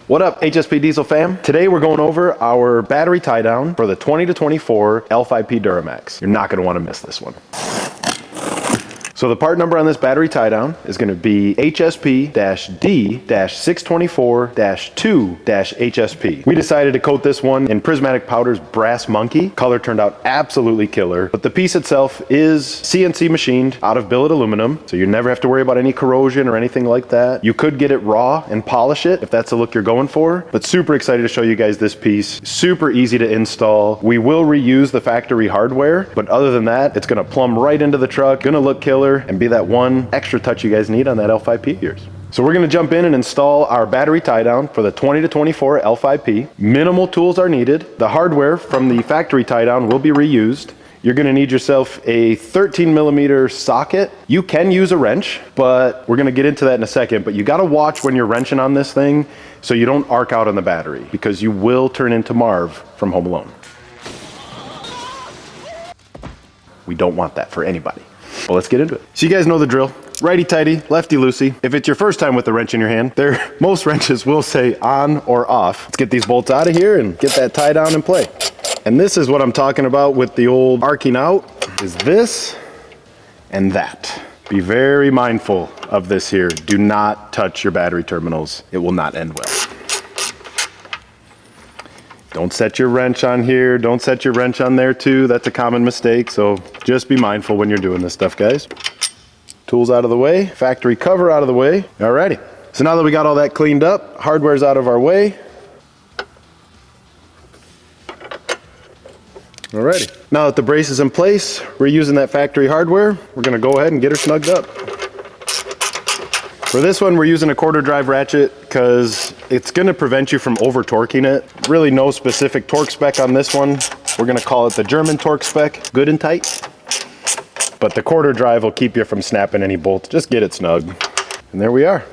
What up, HSP Diesel fam? Today we're going over our battery tie down for the 20 to 24 L5P Duramax. You're not going to want to miss this one. So the part number on this battery tie down is going to be HSP-D-624-2-HSP. We decided to coat this one in Prismatic Powder's Brass Monkey. Color turned out absolutely killer, but the piece itself is CNC machined out of billet aluminum, so you never have to worry about any corrosion or anything like that. You could get it raw and polish it if that's the look you're going for, but super excited to show you guys this piece. Super easy to install. We will reuse the factory hardware, but other than that, it's going to plumb right into the truck, going to look killer, and be that one extra touch you guys need on that L5P of yours. So we're going to jump in and install our battery tie down for the 20 to 24 L5P. Minimal tools are needed. The hardware from the factory tie down will be reused. You're going to need yourself a 13 millimeter socket. You can use a wrench, but we're going to get into that in a second. But you got to watch when you're wrenching on this thing so you don't arc out on the battery, because you will turn into Marv from Home Alone. We don't want that for anybody. Well, let's get into it. So you guys know the drill. Righty tighty, lefty loosey. If it's your first time with the wrench in your hand, most wrenches will say on or off. Let's get these bolts out of here and get that tie down in play. And this is what I'm talking about with the old arcing out, is this and that. Be very mindful of this here. Do not touch your battery terminals. It will not end well. Don't set your wrench on here. Don't set your wrench on there too. That's a common mistake. So just be mindful when you're doing this stuff, guys. Tools out of the way, factory cover out of the way. Alrighty. So now that we got all that cleaned up, hardware's out of our way. Alrighty. Now that the brace is in place, we're using that factory hardware. We're gonna go ahead and get her snugged up. For this one, we're using a quarter drive ratchet because it's going to prevent you from over torquing it. Really no specific torque spec on this one. We're going to call it the German torque spec, good and tight. But the quarter drive will keep you from snapping any bolts. Just get it snug. And there we are.